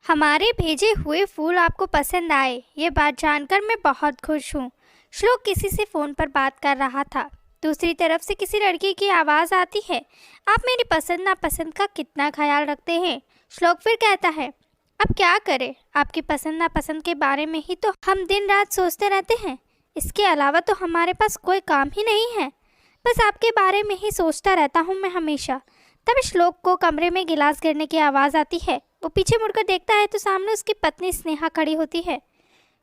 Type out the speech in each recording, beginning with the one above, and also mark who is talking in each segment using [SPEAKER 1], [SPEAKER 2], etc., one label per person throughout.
[SPEAKER 1] हमारे भेजे हुए फूल आपको पसंद आए, ये बात जानकर मैं बहुत खुश हूँ। श्लोक किसी से फ़ोन पर बात कर रहा था। दूसरी तरफ से किसी लड़की की आवाज़ आती है, आप मेरी पसंद नापसंद का कितना ख्याल रखते हैं। श्लोक फिर कहता है, अब क्या करें, आपकी पसंद नापसंद के बारे में ही तो हम दिन रात सोचते रहते हैं। इसके अलावा तो हमारे पास कोई काम ही नहीं है, बस आपके बारे में ही सोचता रहता हूँ मैं हमेशा। तभी श्लोक को कमरे में गिलास गिरने की आवाज़ आती है। वो पीछे मुड़कर देखता है तो सामने उसकी पत्नी स्नेहा खड़ी होती है।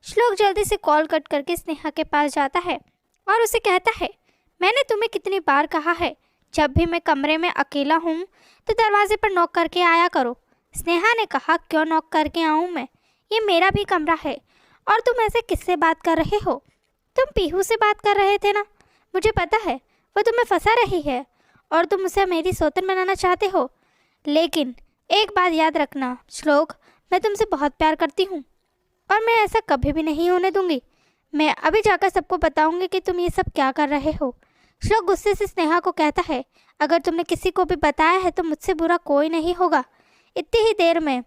[SPEAKER 1] श्लोक जल्दी से कॉल कट करके स्नेहा के पास जाता है और उसे कहता है, मैंने तुम्हें कितनी बार कहा है, जब भी मैं कमरे में अकेला हूँ तो दरवाजे पर नॉक करके आया करो। स्नेहा ने कहा, क्यों नॉक करके आऊँ मैं, ये मेरा भी कमरा है। और तुम ऐसे किससे बात कर रहे हो? तुम पीहू से बात कर रहे थे ना? मुझे पता है वो तुम्हें फंसा रही है और तुम उसे मेरी सौतन बनाना चाहते हो। लेकिन एक बात याद रखना श्लोक, मैं तुमसे बहुत प्यार करती हूँ और मैं ऐसा कभी भी नहीं होने दूंगी। मैं अभी जाकर सबको बताऊंगी कि तुम ये सब क्या कर रहे हो। श्लोक गुस्से से स्नेहा को कहता है, अगर तुमने किसी को भी बताया है तो मुझसे बुरा कोई नहीं होगा। इतनी ही देर में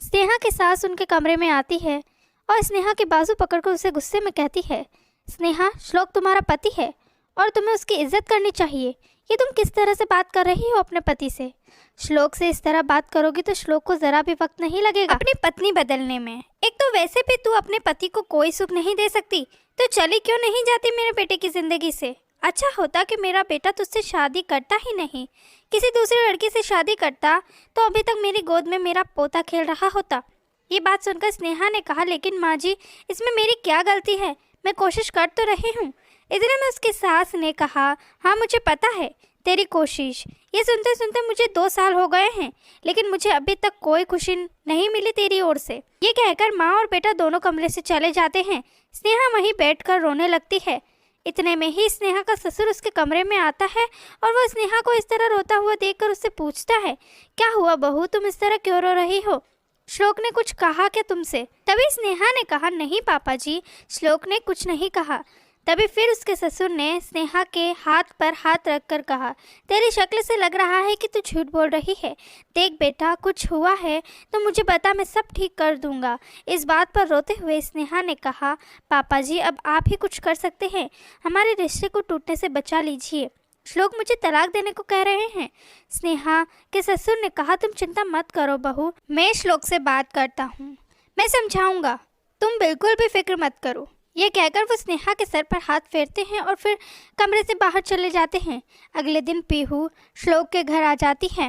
[SPEAKER 1] स्नेहा की सास उनके कमरे में आती है और स्नेहा के बाजू पकड़कर उसे गुस्से में कहती है, स्नेहा, श्लोक तुम्हारा पति है और तुम्हें उसकी इज्जत करनी चाहिए। ये तुम किस तरह से बात कर रही हो अपने पति से? श्लोक से इस तरह बात करोगी तो श्लोक को ज़रा भी वक्त नहीं लगेगा अपनी पत्नी बदलने में। एक तो वैसे भी तू अपने पति को कोई सुख नहीं दे सकती, तो चली क्यों नहीं जाती मेरे बेटे की ज़िंदगी से? अच्छा होता कि मेरा बेटा तुझसे शादी करता ही नहीं, किसी दूसरी लड़की से शादी करता तो अभी तक मेरी गोद में मेरा पोता खेल रहा होता। ये बात सुनकर स्नेहा ने कहा, लेकिन माँ जी, इसमें मेरी क्या गलती है? मैं कोशिश कर तो रही हूँ। इतने में उसकी सास ने कहा, हाँ मुझे पता है तेरी कोशिश। ये सुनते सुनते मुझे 2 साल हो गए हैं, लेकिन मुझे अभी तक कोई खुशी नहीं मिली तेरी ओर से। ये कहकर माँ और बेटा दोनों कमरे से चले जाते हैं। स्नेहा वहीं बैठकर रोने लगती है। इतने में ही स्नेहा का ससुर उसके कमरे में आता है और वो स्नेहा को इस तरह रोता हुआ देखकर उससे पूछता है, क्या हुआ बहू, तुम इस तरह क्यों रो रही हो? श्लोक ने कुछ कहा क्या तुमसे? तभी स्नेहा ने कहा, नहीं पापा जी, श्लोक ने कुछ नहीं कहा। तभी फिर उसके ससुर ने स्नेहा के हाथ पर हाथ रखकर कहा, तेरी शक्ल से लग रहा है कि तू झूठ बोल रही है। देख बेटा, कुछ हुआ है तो मुझे बता, मैं सब ठीक कर दूंगा। इस बात पर रोते हुए स्नेहा ने कहा, पापा जी, अब आप ही कुछ कर सकते हैं, हमारे रिश्ते को टूटने से बचा लीजिए। श्लोक मुझे तलाक देने को कह रहे हैं। स्नेहा के ससुर ने कहा, तुम चिंता मत करो बहू, मैं श्लोक से बात करता हूँ, मैं समझाऊंगा, तुम बिल्कुल भी फिक्र मत करो। ये कहकर वो स्नेहा के सर पर हाथ फेरते हैं और फिर कमरे से बाहर चले जाते हैं। अगले दिन पीहू श्लोक के घर आ जाती है।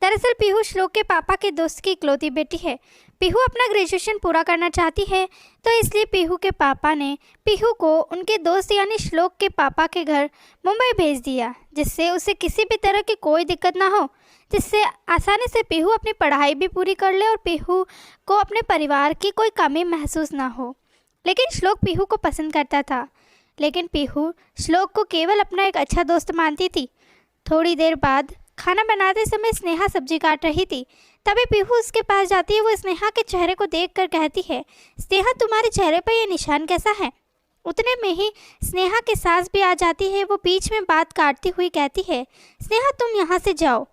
[SPEAKER 1] दरअसल पीहू श्लोक के पापा के दोस्त की इकलौती बेटी है। पीहू अपना ग्रेजुएशन पूरा करना चाहती है, तो इसलिए पीहू के पापा ने पीहू को उनके दोस्त यानी श्लोक के पापा के घर मुंबई भेज दिया, जिससे उसे किसी भी तरह की कोई दिक्कत ना हो, जिससे आसानी से पीहू अपनी पढ़ाई भी पूरी कर ले और पीहू को अपने परिवार की कोई कमी महसूस ना हो। लेकिन श्लोक पीहू को पसंद करता था, लेकिन पीहू श्लोक को केवल अपना एक अच्छा दोस्त मानती थी। थोड़ी देर बाद खाना बनाते समय स्नेहा सब्जी काट रही थी। तभी पीहू उसके पास जाती है। वो स्नेहा के चेहरे को देखकर कहती है, स्नेहा, तुम्हारे चेहरे पर यह निशान कैसा है? उतने में ही स्नेहा की सास भी आ जाती है। वो बीच में बात काटती हुई कहती है, स्नेहा, तुम यहाँ से जाओ,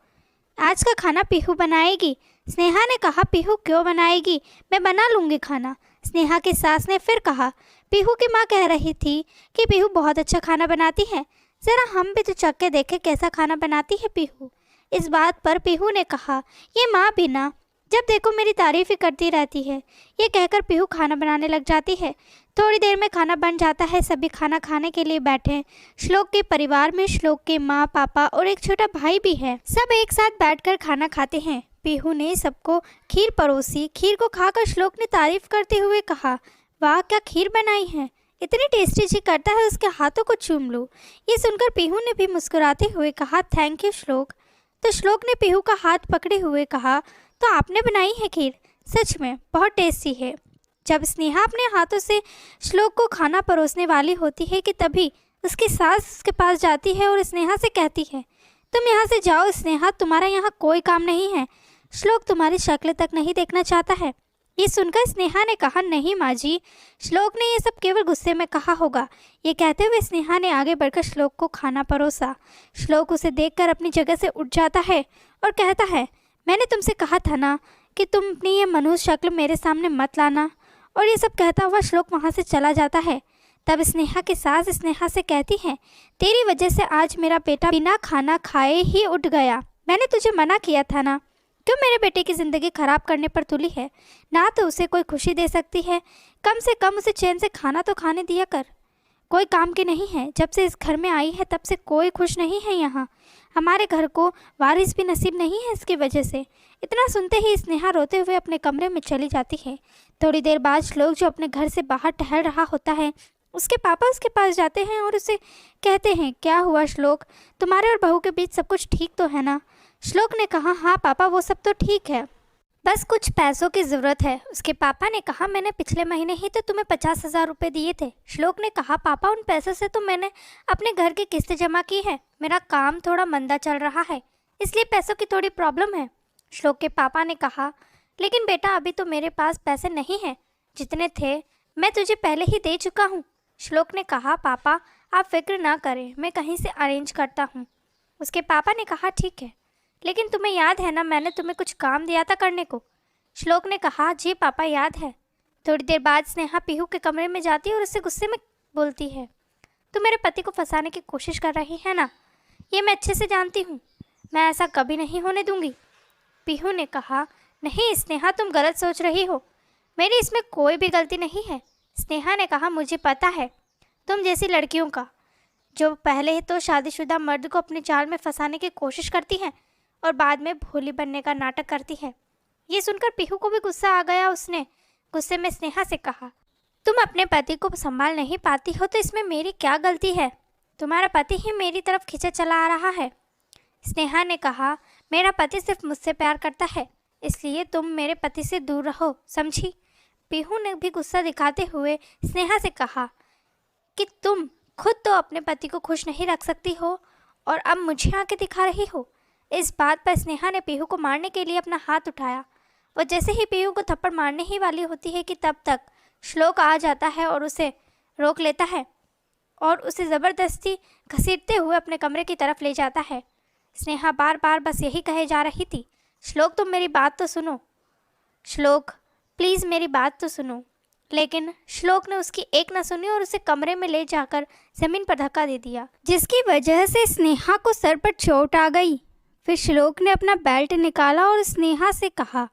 [SPEAKER 1] आज का खाना पीहू बनाएगी। स्नेहा ने कहा, पीहू क्यों बनाएगी, मैं बना लूँगी खाना। स्नेहा की सास ने फिर कहा, पीहू की माँ कह रही थी कि पीहू बहुत अच्छा खाना बनाती है, ज़रा हम भी तो चख के देखें कैसा खाना बनाती है पीहू। इस बात पर पीहू ने कहा, ये माँ भी ना जब देखो मेरी तारीफ़ ही करती रहती है। ये कहकर पीहू खाना बनाने लग जाती है। थोड़ी देर में खाना बन जाता है। सभी खाना खाने के लिए बैठे। श्लोक के परिवार में श्लोक के माँ, पापा और एक छोटा भाई भी है। सब एक साथ बैठकर खाना खाते हैं। पीहू ने सबको खीर परोसी। खीर को खाकर श्लोक ने तारीफ करते हुए कहा, वाह, क्या खीर बनाई है, इतनी टेस्टी, जी करता है उसके हाथों को चूम लूं। ये सुनकर पीहू ने भी मुस्कुराते हुए कहा, थैंक यू श्लोक। तो श्लोक ने पीहू का हाथ पकड़े हुए कहा, तो आपने बनाई है खीर, सच में बहुत टेस्टी है। जब स्नेहा अपने हाथों से श्लोक को खाना परोसने वाली होती है कि तभी उसकी सास उसके पास जाती है और स्नेहा से कहती है, तुम यहाँ से जाओ स्नेहा, तुम्हारा यहाँ कोई काम नहीं है। श्लोक तुम्हारी शक्ल तक नहीं देखना चाहता है। ये सुनकर स्नेहा ने कहा, नहीं माँ जी, श्लोक ने ये सब केवल गुस्से में कहा होगा। ये कहते हुए स्नेहा ने आगे बढ़कर श्लोक को खाना परोसा। श्लोक उसे देखकर अपनी जगह से उठ जाता है और कहता है, मैंने तुमसे कहा था ना कि तुम अपनी ये मनुष्य शक्ल मेरे सामने मत लाना। और ये सब कहता हुआ श्लोक वहाँ से चला जाता है। तब स्नेहा की सास स्नेहा से कहती है, तेरी वजह से आज मेरा बेटा बिना खाना खाए ही उठ गया। मैंने तुझे मना किया था ना, क्यों मेरे बेटे की ज़िंदगी ख़राब करने पर तुली है? ना तो उसे कोई खुशी दे सकती है, कम से कम उसे चैन से खाना तो खाने दिया कर। कोई काम की नहीं है, जब से इस घर में आई है तब से कोई खुश नहीं है यहाँ। हमारे घर को वारिस भी नसीब नहीं है इसकी वजह से। इतना सुनते ही स्नेहा रोते हुए अपने कमरे में चली जाती है। थोड़ी देर बाद श्लोक जो अपने घर से बाहर टहल रहा होता है, उसके पापा उसके पास जाते हैं और उसे कहते हैं, क्या हुआ श्लोक, तुम्हारे और बहू के बीच सब कुछ ठीक तो है ना? श्लोक ने कहा, हाँ पापा वो सब तो ठीक है, बस कुछ पैसों की ज़रूरत है। उसके पापा ने कहा, मैंने पिछले महीने ही तो तुम्हें 50,000 रुपये दिए थे। श्लोक ने कहा, पापा उन पैसों से तो मैंने अपने घर की किस्त जमा की है। मेरा काम थोड़ा मंदा चल रहा है, इसलिए पैसों की थोड़ी प्रॉब्लम है। श्लोक के पापा ने कहा, लेकिन बेटा अभी तो मेरे पास पैसे नहीं हैं, जितने थे मैं तुझे पहले ही दे चुका हूँ। श्लोक ने कहा, पापा आप फिक्र ना करें, मैं कहीं से अरेंज करता हूँ। उसके पापा ने कहा, ठीक है, लेकिन तुम्हें याद है ना मैंने तुम्हें कुछ काम दिया था करने को? श्लोक ने कहा, जी पापा याद है। थोड़ी देर बाद स्नेहा पीहू के कमरे में जाती है और उससे गुस्से में बोलती है, तुम मेरे पति को फंसाने की कोशिश कर रही है ना? ये मैं अच्छे से जानती हूँ, मैं ऐसा कभी नहीं होने दूंगी। पीहू ने कहा, नहीं स्नेहा तुम गलत सोच रही हो, मेरी इसमें कोई भी गलती नहीं है। स्नेहा ने कहा, मुझे पता है तुम जैसी लड़कियों का, जो पहले तो शादीशुदा मर्द को अपने जाल में फंसाने की कोशिश करती हैं और बाद में भोली बनने का नाटक करती है। ये सुनकर पीहू को भी गुस्सा आ गया। उसने गुस्से में स्नेहा से कहा, तुम अपने पति को संभाल नहीं पाती हो तो इसमें मेरी क्या गलती है? तुम्हारा पति ही मेरी तरफ खींचा चला आ रहा है। स्नेहा ने कहा, मेरा पति सिर्फ मुझसे प्यार करता है, इसलिए तुम मेरे पति से दूर रहो, समझी? पीहू ने भी गुस्सा दिखाते हुए स्नेहा से कहा कि तुम खुद तो अपने पति को खुश नहीं रख सकती हो और अब मुझे आके दिखा रही हो। इस बात पर स्नेहा ने पीहू को मारने के लिए अपना हाथ उठाया। वो जैसे ही पीहू को थप्पड़ मारने ही वाली होती है कि तब तक श्लोक आ जाता है और उसे रोक लेता है और उसे ज़बरदस्ती घसीटते हुए अपने कमरे की तरफ ले जाता है। स्नेहा बार बार बस यही कहे जा रही थी, श्लोक तुम मेरी बात तो सुनो, श्लोक प्लीज़ मेरी बात तो सुनो। लेकिन श्लोक ने उसकी एक न सुनी और उसे कमरे में ले जाकर ज़मीन पर धक्का दे दिया, जिसकी वजह से स्नेहा को सर पर चोट आ गई। फिर श्लोक ने अपना बेल्ट निकाला और स्नेहा से कहा,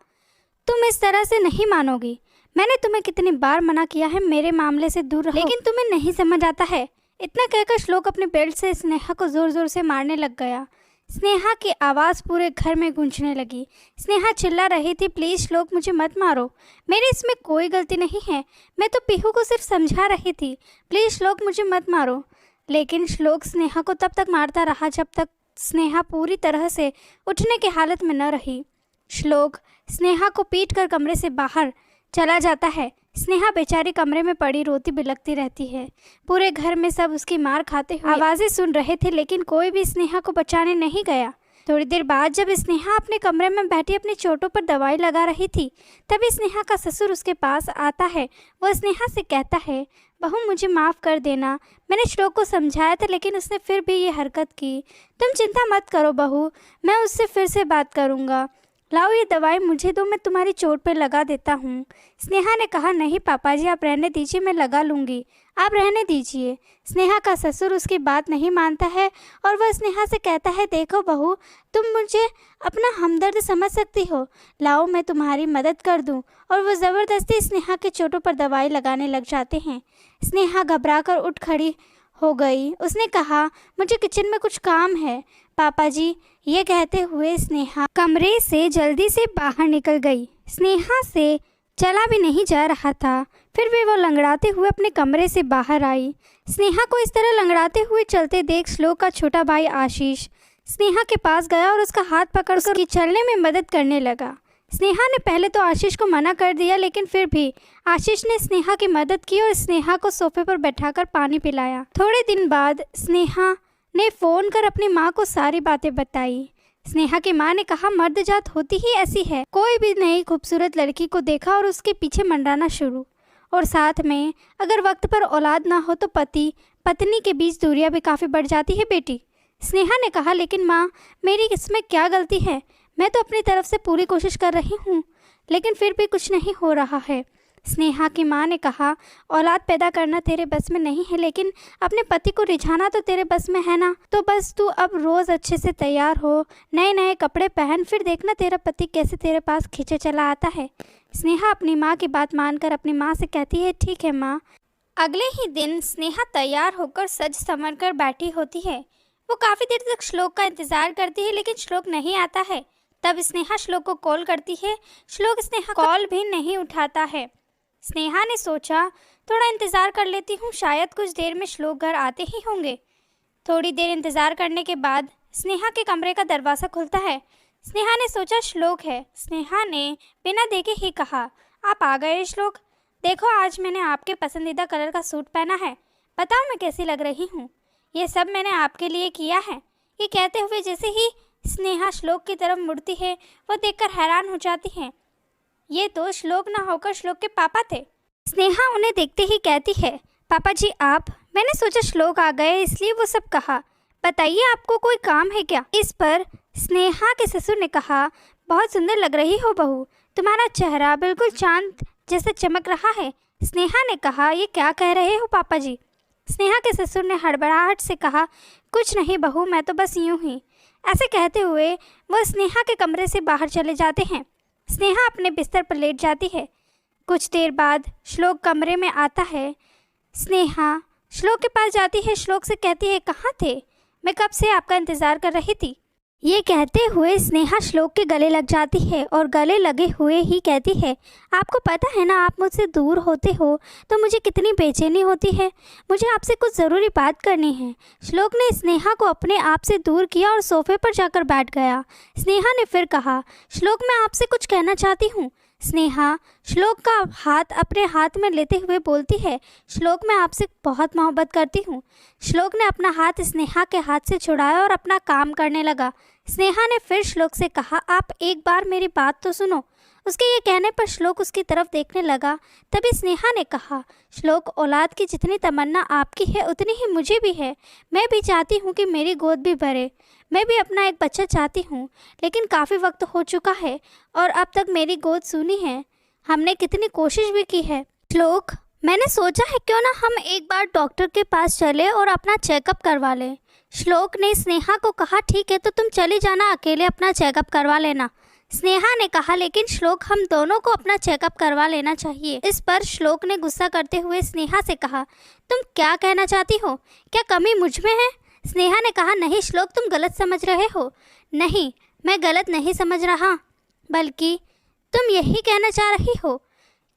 [SPEAKER 1] तुम इस तरह से नहीं मानोगी, मैंने तुम्हें कितनी बार मना किया है मेरे मामले से दूर रहो, लेकिन तुम्हें नहीं समझ आता है। इतना कहकर श्लोक अपने बेल्ट से स्नेहा को ज़ोर ज़ोर से मारने लग गया। स्नेहा की आवाज़ पूरे घर में गूंजने लगी। स्नेहा चिल्ला रही थी, प्लीज़ श्लोक मुझे मत मारो, मेरी इसमें कोई गलती नहीं है, मैं तो पीहू को सिर्फ समझा रही थी, प्लीज़ श्लोक मुझे मत मारो। लेकिन श्लोक स्नेहा को तब तक मारता रहा जब तक स्नेहा पूरी तरह से उठने की हालत में न रही। श्लोक स्नेहा को पीट कर कमरे से बाहर चला जाता है। स्नेहा बेचारी कमरे में पड़ी रोती बिलखती रहती है। पूरे घर में सब उसकी मार खाते हुए आवाज़ें सुन रहे थे, लेकिन कोई भी स्नेहा को बचाने नहीं गया। थोड़ी देर बाद जब स्नेहा अपने कमरे में बैठी अपनी चोटों पर दवाई लगा रही थी, तभी स्नेहा का ससुर उसके पास आता है। वह स्नेहा से कहता है, बहू मुझे माफ़ कर देना, मैंने श्लोक को समझाया था लेकिन उसने फिर भी ये हरकत की। तुम चिंता मत करो बहू, मैं उससे फिर से बात करूँगा, लाओ ये दवाई मुझे दो, मैं तुम्हारी चोट पर लगा देता हूँ। स्नेहा ने कहा, नहीं पापा जी आप रहने दीजिए, मैं लगा लूँगी, आप रहने दीजिए। स्नेहा का ससुर उसकी बात नहीं मानता है और वह स्नेहा से कहता है, देखो बहू तुम मुझे अपना हमदर्द समझ सकती हो, लाओ मैं तुम्हारी मदद कर दूँ। और वह ज़बरदस्ती स्नेहा के चोटों पर दवाई लगाने लग जाते हैं। स्नेहा घबरा कर उठ खड़ी हो गई। उसने कहा, मुझे किचन में कुछ काम है पापा जी। ये कहते हुए स्नेहा कमरे से जल्दी से बाहर निकल गई। स्नेहा से चला भी नहीं जा रहा था, फिर भी वो लंगड़ाते हुए अपने कमरे से बाहर आई। स्नेहा को इस तरह लंगड़ाते हुए चलते देख श्लोक का छोटा भाई आशीष स्नेहा के पास गया और उसका हाथ पकड़कर उसकी चलने में मदद करने लगा। स्नेहा ने पहले तो आशीष को मना कर दिया, लेकिन फिर भी आशीष ने स्नेहा की मदद की और स्नेहा को सोफे पर बैठाकर पानी पिलाया। थोड़े दिन बाद स्नेहा ने फ़ोन कर अपनी माँ को सारी बातें बताई। स्नेहा की माँ ने कहा, मर्द जात होती ही ऐसी है, कोई भी नई खूबसूरत लड़की को देखा और उसके पीछे मंडराना शुरू, और साथ में अगर वक्त पर औलाद ना हो तो पति पत्नी के बीच दूरियां भी काफ़ी बढ़ जाती है बेटी। स्नेहा ने कहा, लेकिन माँ मेरी इसमें क्या गलती है, मैं तो अपनी तरफ से पूरी कोशिश कर रही हूँ, लेकिन फिर भी कुछ नहीं हो रहा है। स्नेहा की माँ ने कहा, औलाद पैदा करना तेरे बस में नहीं है, लेकिन अपने पति को रिझाना तो तेरे बस में है ना। तो बस तू अब रोज़ अच्छे से तैयार हो, नए नए कपड़े पहन, फिर देखना तेरा पति कैसे तेरे पास खींचे चला आता है। स्नेहा अपनी माँ की बात मानकर अपनी माँ से कहती है, ठीक है माँ। अगले ही दिन स्नेहा तैयार होकर सज संवर कर बैठी होती है। वो काफ़ी देर तक श्लोक का इंतज़ार करती है, लेकिन श्लोक नहीं आता है। तब स्नेहा श्लोक को कॉल करती है। श्लोक स्नेहा कॉल भी नहीं उठाता है। स्नेहा ने सोचा, थोड़ा इंतज़ार कर लेती हूँ, शायद कुछ देर में श्लोक घर आते ही होंगे। थोड़ी देर इंतज़ार करने के बाद स्नेहा के कमरे का दरवाज़ा खुलता है। स्नेहा ने सोचा श्लोक है। स्नेहा ने बिना देखे ही कहा, आप आ गए श्लोक। देखो, आज मैंने आपके पसंदीदा कलर का सूट पहना है, बताओ मैं कैसी लग रही हूँ। ये सब मैंने आपके लिए किया है। ये कहते हुए जैसे ही स्नेहा श्लोक की तरफ मुड़ती है, वो देखकर हैरान हो जाती है। ये तो श्लोक ना होकर श्लोक के पापा थे। स्नेहा उन्हें देखते ही कहती है, पापा जी आप। मैंने सोचा श्लोक आ गए इसलिए वो सब कहा। बताइए आपको कोई काम है क्या। इस पर स्नेहा के ससुर ने कहा, बहुत सुंदर लग रही हो बहू, तुम्हारा चेहरा बिल्कुल चांद जैसे चमक रहा है। स्नेहा ने कहा, ये क्या कह रहे हो पापा जी। स्नेहा के ससुर ने हड़बड़ाहट से कहा, कुछ नहीं बहू, मैं तो बस यूं ही। ऐसे कहते हुए वह स्नेहा के कमरे से बाहर चले जाते हैं। स्नेहा अपने बिस्तर पर लेट जाती है। कुछ देर बाद श्लोक कमरे में आता है। स्नेहा श्लोक के पास जाती है, श्लोक से कहती है, कहाँ थे, मैं कब से आपका इंतज़ार कर रही थी। ये कहते हुए स्नेहा श्लोक के गले लग जाती है और गले लगे हुए ही कहती है, आपको पता है ना, आप मुझसे दूर होते हो तो मुझे कितनी बेचैनी होती है। मुझे आपसे कुछ ज़रूरी बात करनी है। श्लोक ने स्नेहा को अपने आप से दूर किया और सोफे पर जाकर बैठ गया। स्नेहा ने फिर कहा, श्लोक मैं आपसे कुछ कहना चाहती हूँ। स्नेहा श्लोक का हाथ अपने हाथ में लेते हुए बोलती है, श्लोक मैं आपसे बहुत मोहब्बत करती हूँ। श्लोक ने अपना हाथ स्नेहा के हाथ से छुड़ाया और अपना काम करने लगा। स्नेहा ने फिर श्लोक से कहा, आप एक बार मेरी बात तो सुनो। उसके ये कहने पर श्लोक उसकी तरफ देखने लगा। तभी स्नेहा ने कहा, श्लोक औलाद की जितनी तमन्ना आपकी है उतनी ही मुझे भी है। मैं भी चाहती हूँ कि मेरी गोद भी भरे। मैं भी अपना एक बच्चा चाहती हूँ, लेकिन काफ़ी वक्त हो चुका है और अब तक मेरी गोद सूनी है। हमने कितनी कोशिश भी की है। श्लोक मैंने सोचा है क्यों ना हम एक बार डॉक्टर के पास चले और अपना चेकअप करवा लें। श्लोक ने स्नेहा को कहा, ठीक है तो तुम चली जाना, अकेले अपना चेकअप करवा लेना। स्नेहा ने कहा, लेकिन श्लोक हम दोनों को अपना चेकअप करवा लेना चाहिए। इस पर श्लोक ने गुस्सा करते हुए स्नेहा से कहा, तुम क्या कहना चाहती हो, क्या कमी मुझ में है। स्नेहा ने कहा, नहीं श्लोक तुम गलत समझ रहे हो। नहीं, मैं गलत नहीं समझ रहा, बल्कि तुम यही कहना चाह रही हो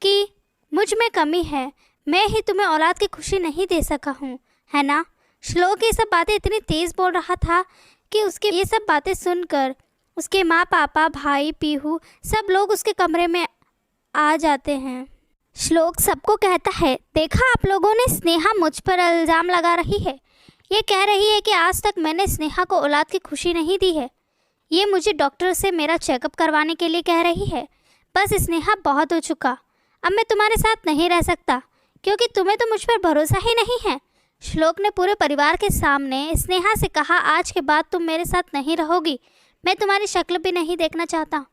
[SPEAKER 1] कि मुझ में कमी है, मैं ही तुम्हें औलाद की खुशी नहीं दे सका हूँ, है ना। श्लोक ये सब बातें इतनी तेज़ बोल रहा था कि उसके ये सब बातें सुनकर उसके माँ पापा भाई पीहू सब लोग उसके कमरे में आ जाते हैं। श्लोक सबको कहता है, देखा आप लोगों ने, स्नेहा मुझ पर इल्ज़ाम लगा रही है। ये कह रही है कि आज तक मैंने स्नेहा को औलाद की खुशी नहीं दी है। ये मुझे डॉक्टर से मेरा चेकअप करवाने के लिए कह रही है। बस स्नेहा बहुत हो चुका, अब मैं तुम्हारे साथ नहीं रह सकता, क्योंकि तुम्हें तो मुझ पर भरोसा ही नहीं है। श्लोक ने पूरे परिवार के सामने स्नेहा से कहा, आज के बाद तुम मेरे साथ नहीं रहोगी, मैं तुम्हारी शक्ल भी नहीं देखना चाहता।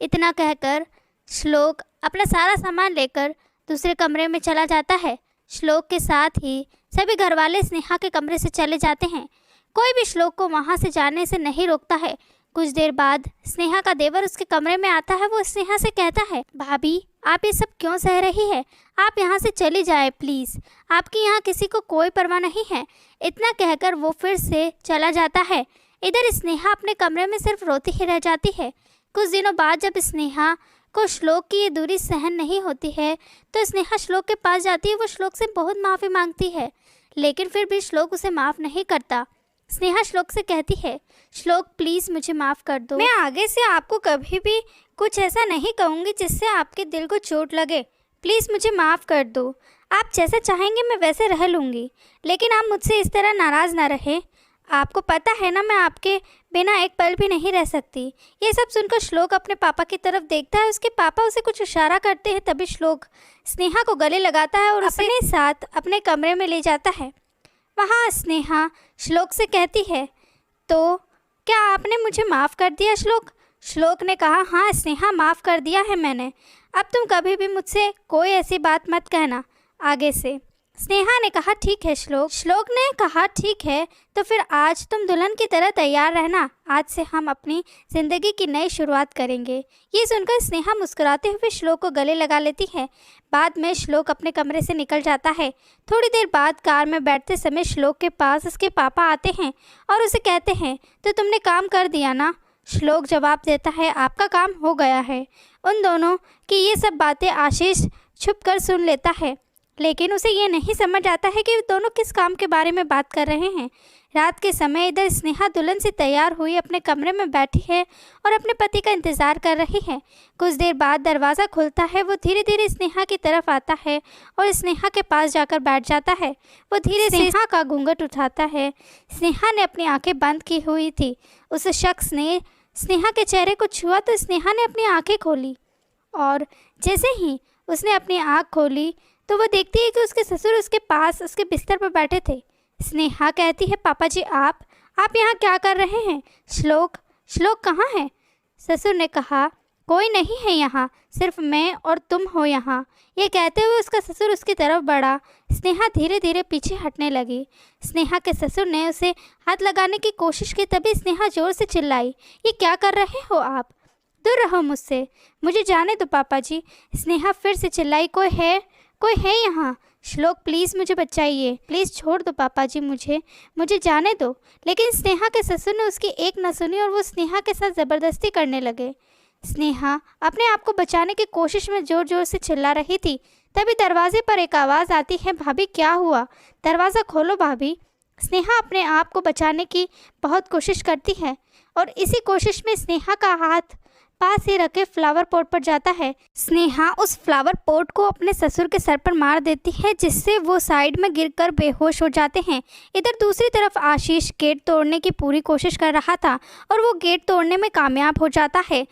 [SPEAKER 1] इतना कहकर श्लोक अपना सारा सामान लेकर दूसरे कमरे में चला जाता है। श्लोक के साथ ही सभी घरवाले स्नेहा के कमरे से चले जाते हैं। कोई भी श्लोक को वहाँ से जाने से नहीं रोकता है। कुछ देर बाद स्नेहा का देवर उसके कमरे में आता है। वो स्नेहा से कहता है, भाभी आप ये सब क्यों सह रही है, आप यहाँ से चली जाए प्लीज़, आपकी यहाँ किसी को कोई परवाह नहीं है। इतना कहकर वो फिर से चला जाता है। इधर स्नेहा अपने कमरे में सिर्फ रोती ही रह जाती है। कुछ दिनों बाद जब स्नेहा को श्लोक की ये दूरी सहन नहीं होती है तो स्नेहा श्लोक के पास जाती है। वो श्लोक से बहुत माफ़ी मांगती है, लेकिन फिर भी श्लोक उसे माफ़ नहीं करता। स्नेहा श्लोक से कहती है, श्लोक प्लीज़ मुझे माफ़ कर दो, मैं आगे से आपको कभी भी कुछ ऐसा नहीं कहूँगी जिससे आपके दिल को चोट लगे। प्लीज़ मुझे माफ़ कर दो, आप जैसा चाहेंगे मैं वैसे रह लूँगी, लेकिन आप मुझसे इस तरह नाराज़ ना रहें। आपको पता है ना मैं आपके बिना एक पल भी नहीं रह सकती। ये सब सुनकर श्लोक अपने पापा की तरफ देखता है। उसके पापा उसे कुछ इशारा करते हैं। तभी श्लोक स्नेहा को गले लगाता है और उसे अपने साथ अपने कमरे में ले जाता है। वहाँ स्नेहा श्लोक से कहती है, तो क्या आपने मुझे माफ़ कर दिया श्लोक। श्लोक ने कहा, हाँ स्नेहा, माफ़ कर दिया है मैंने। अब तुम कभी भी मुझसे कोई ऐसी बात मत कहना आगे से। स्नेहा ने कहा, ठीक है श्लोक। श्लोक ने कहा, ठीक है तो फिर आज तुम दुल्हन की तरह तैयार रहना। आज से हम अपनी ज़िंदगी की नई शुरुआत करेंगे। ये सुनकर स्नेहा मुस्कुराते हुए श्लोक को गले लगा लेती है। बाद में श्लोक अपने कमरे से निकल जाता है। थोड़ी देर बाद कार में बैठते समय श्लोक के पास उसके पापा आते हैं और उसे कहते हैं, तो तुमने काम कर दिया ना। श्लोक जवाब देता है, आपका काम हो गया है। उन दोनों की ये सब बातें आशीष छुप कर सुन लेता है, लेकिन उसे ये नहीं समझ आता है कि वे दोनों किस काम के बारे में बात कर रहे हैं। रात के समय इधर स्नेहा दुल्हन से तैयार हुई अपने कमरे में बैठी है और अपने पति का इंतज़ार कर रही है। कुछ देर बाद दरवाज़ा खुलता है। वो धीरे धीरे स्नेहा की तरफ आता है और स्नेहा के पास जाकर बैठ जाता है। वो धीरे से स्नेहा का घूंघट उठाता है। स्नेहा ने अपनी आंखें बंद की हुई थी। उस शख्स ने स्नेहा के चेहरे को छुआ तो स्नेहा ने अपनी आंखें खोली और जैसे ही उसने अपनी आँख खोली तो वो देखती है कि उसके ससुर उसके पास उसके बिस्तर पर बैठे थे। स्नेहा कहती है, पापा जी आप यहाँ क्या कर रहे हैं? श्लोक कहाँ है? ससुर ने कहा, कोई नहीं है यहाँ, सिर्फ मैं और तुम हो यहाँ। ये कहते हुए उसका ससुर उसकी तरफ बढ़ा। स्नेहा धीरे धीरे पीछे हटने लगी। स्नेहा के ससुर ने उसे हाथ लगाने की कोशिश की, तभी स्नेहा ज़ोर से चिल्लाई, ये क्या कर रहे हो आप? दूर रहो मुझसे, मुझे जाने दो पापा जी। स्नेहा फिर से चिल्लाई, कोई है यहाँ? श्लोक प्लीज़ मुझे बचाइए, प्लीज़ छोड़ दो पापा जी, मुझे जाने दो। लेकिन स्नेहा के ससुर ने उसकी एक न सुनी और वो स्नेहा के साथ ज़बरदस्ती करने लगे। स्नेहा अपने आप को बचाने की कोशिश में ज़ोर ज़ोर से चिल्ला रही थी। तभी दरवाजे पर एक आवाज़ आती है, भाभी क्या हुआ? दरवाज़ा खोलो भाभी। स्नेहा अपने आप को बचाने की बहुत कोशिश करती है और इसी कोशिश में स्नेहा का हाथ पास ही रखे फ्लावर पॉट पर जाता है। स्नेहा उस फ्लावर पॉट को अपने ससुर के सर पर मार देती है, जिससे वो साइड में गिरकर बेहोश हो जाते हैं। इधर दूसरी तरफ आशीष गेट तोड़ने की पूरी कोशिश कर रहा था और वो गेट तोड़ने में कामयाब हो जाता है।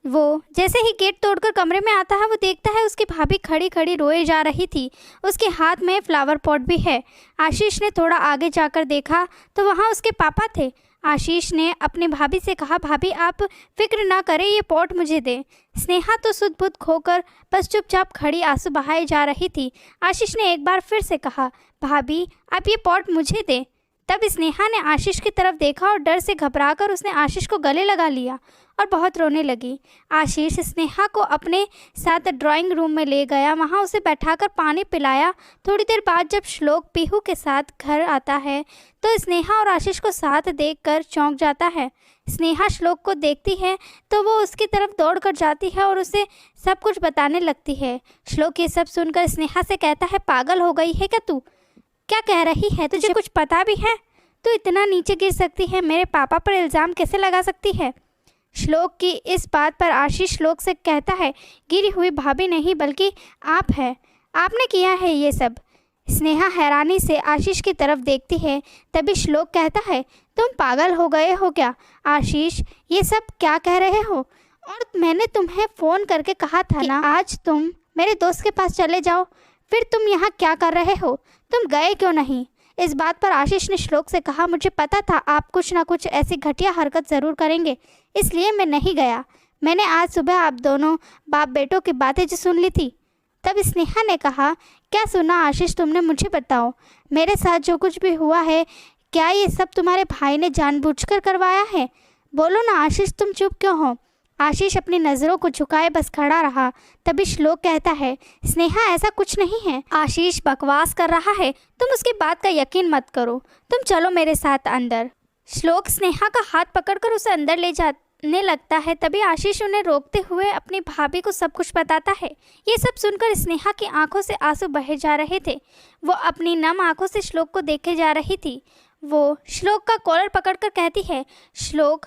[SPEAKER 1] वो जैसे ही गेट तोड़कर कमरे में आता है, वो देखता है उसकी भाभी खड़ी खड़ी रोए जा रही थी। उसके हाथ में फ्लावर पॉट भी है। आशीष ने थोड़ा आगे जाकर देखा तो वहाँ उसके पापा थे। आशीष ने अपनी भाभी से कहा, भाभी आप फिक्र ना करें, ये पॉट मुझे दे। स्नेहा तो सुध बुध खोकर बस चुपचाप खड़ी आंसू बहाए जा रही थी। आशीष ने एक बार फिर से कहा, भाभी आप ये पॉट मुझे दे। तब स्नेहा ने आशीष की तरफ देखा और डर से घबराकर उसने आशीष को गले लगा लिया और बहुत रोने लगी। आशीष स्नेहा को अपने साथ ड्राइंग रूम में ले गया, वहाँ उसे बैठाकर पानी पिलाया। थोड़ी देर बाद जब श्लोक पीहू के साथ घर आता है तो स्नेहा और आशीष को साथ देखकर चौंक जाता है। स्नेहा श्लोक को देखती है तो वो उसकी तरफ दौड़ कर जाती है और उसे सब कुछ बताने लगती है। श्लोक ये सब सुनकर स्नेहा से कहता है, पागल हो गई है क्या तू? क्या कह रही है? तुझे कुछ पता भी है? तू इतना नीचे गिर सकती है? मेरे पापा पर इल्ज़ाम कैसे लगा सकती है? श्लोक की इस बात पर आशीष श्लोक से कहता है, गिरी हुई भाभी नहीं बल्कि आप है, आपने किया है ये सब। स्नेहा हैरानी से आशीष की तरफ देखती है। तभी श्लोक कहता है, तुम पागल हो गए हो क्या? आशीष ये सब क्या कह रहे हो? और मैंने तुम्हें फ़ोन करके कहा था ना आज तुम मेरे दोस्त के पास चले जाओ, फिर तुम यहाँ क्या कर रहे हो? तुम गए क्यों नहीं? इस बात पर आशीष ने श्लोक से कहा, मुझे पता था आप कुछ ना कुछ ऐसी घटिया हरकत ज़रूर करेंगे, इसलिए मैं नहीं गया। मैंने आज सुबह आप दोनों बाप बेटों की बातें जो सुन ली थी। तब स्नेहा ने कहा, क्या सुना आशीष तुमने? मुझे बताओ, मेरे साथ जो कुछ भी हुआ है, क्या ये सब तुम्हारे भाई ने जानबूझकर करवाया है? बोलो ना आशीष, तुम चुप क्यों हो? आशीष अपनी नज़रों को झुकाए बस खड़ा रहा। तभी श्लोक कहता है, स्नेहा ऐसा कुछ नहीं है, आशीष बकवास कर रहा है, तुम उसकी बात का यकीन मत करो, तुम चलो मेरे साथ अंदर। श्लोक स्नेहा का हाथ पकड़कर उसे अंदर ले जाने लगता है। तभी आशीष उन्हें रोकते हुए अपनी भाभी को सब कुछ बताता है। ये सब सुनकर स्नेहा की आंखों से आंसू बहे जा रहे थे। वो अपनी नम आंखों से श्लोक को देखे जा रही थी। वो श्लोक का कॉलर पकड़कर कहती है, श्लोक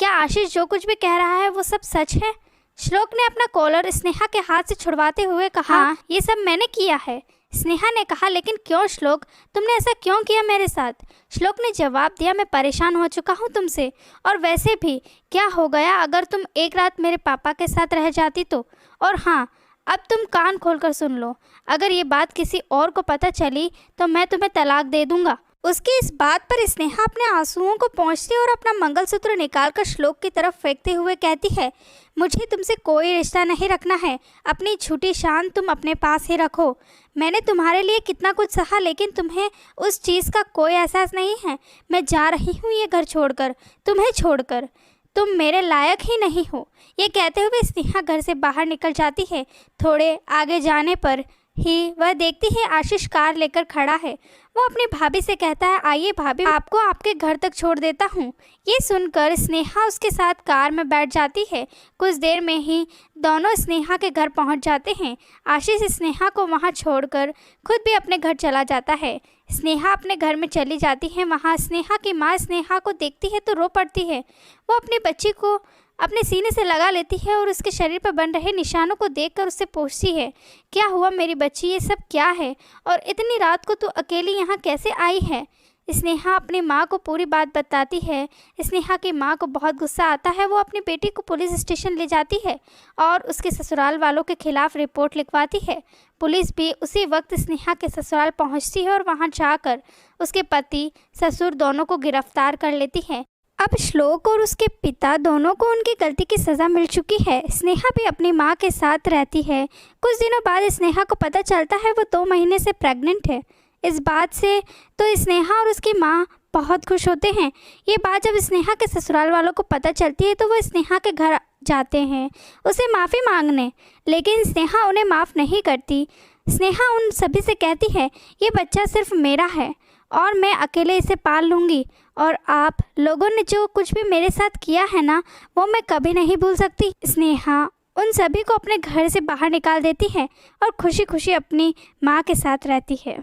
[SPEAKER 1] क्या आशीष जो कुछ भी कह रहा है वो सब सच है? श्लोक ने अपना कॉलर स्नेहा के हाथ से छुड़वाते हुए कहा, हाँ, ये सब मैंने किया है। स्नेहा ने कहा, लेकिन क्यों श्लोक, तुमने ऐसा क्यों किया मेरे साथ? श्लोक ने जवाब दिया, मैं परेशान हो चुका हूँ तुमसे, और वैसे भी क्या हो गया अगर तुम एक रात मेरे पापा के साथ रह जाती तो? और हाँ, अब तुम कान खोलकर सुन लो, अगर ये बात किसी और को पता चली तो मैं तुम्हें तलाक दे दूँगा। उसकी इस बात पर स्नेहा अपने आंसुओं को पोंछती और अपना मंगलसूत्र निकालकर श्लोक की तरफ फेंकते हुए कहती है, मुझे तुमसे कोई रिश्ता नहीं रखना है। अपनी झूठी शान तुम अपने पास ही रखो। मैंने तुम्हारे लिए कितना कुछ सहा, लेकिन तुम्हें उस चीज़ का कोई एहसास नहीं है। मैं जा रही हूँ ये घर छोड़कर, तुम्हें छोड़कर। तुम मेरे लायक ही नहीं हो। ये कहते हुए स्नेहा घर से बाहर निकल जाती है। थोड़े आगे जाने पर ही वह देखती है आशीष कार लेकर खड़ा है। वो अपनी भाभी से कहता है, आइए भाभी, आपको आपके घर तक छोड़ देता हूँ। ये सुनकर स्नेहा उसके साथ कार में बैठ जाती है। कुछ देर में ही दोनों स्नेहा के घर पहुँच जाते हैं। आशीष स्नेहा को वहाँ छोड़कर खुद भी अपने घर चला जाता है। स्नेहा अपने घर में चली जाती है। वहाँ स्नेहा की माँ स्नेहा को देखती है तो रो पड़ती है। वो अपनी बच्ची को अपने सीने से लगा लेती है और उसके शरीर पर बन रहे निशानों को देखकर उससे पूछती है, क्या हुआ मेरी बच्ची, ये सब क्या है और इतनी रात को तू अकेली यहाँ कैसे आई है। स्नेहा अपनी माँ को पूरी बात बताती है। स्नेहा की माँ को बहुत गुस्सा आता है। वो अपनी बेटी को पुलिस स्टेशन ले जाती है और उसके ससुराल वालों के खिलाफ रिपोर्ट लिखवाती है। पुलिस भी उसी वक्त स्नेहा के ससुराल पहुँचती है और वहाँ जाकर उसके पति ससुर दोनों को गिरफ्तार कर लेती है। अब श्लोक और उसके पिता दोनों को उनकी गलती की सज़ा मिल चुकी है। स्नेहा भी अपनी माँ के साथ रहती है। कुछ दिनों बाद स्नेहा को पता चलता है वो 2 महीने से प्रेग्नेंट है। इस बात से तो स्नेहा और उसकी माँ बहुत खुश होते हैं। ये बात जब स्नेहा के ससुराल वालों को पता चलती है तो वो स्नेहा के घर जाते हैं उसे माफ़ी मांगने, लेकिन स्नेहा उन्हें माफ़ नहीं करती। स्नेहा उन सभी से कहती है, ये बच्चा सिर्फ मेरा है और मैं अकेले इसे पाल लूँगी, और आप लोगों ने जो कुछ भी मेरे साथ किया है ना, वो मैं कभी नहीं भूल सकती। स्नेहा उन सभी को अपने घर से बाहर निकाल देती है और खुशी खुशी अपनी माँ के साथ रहती है।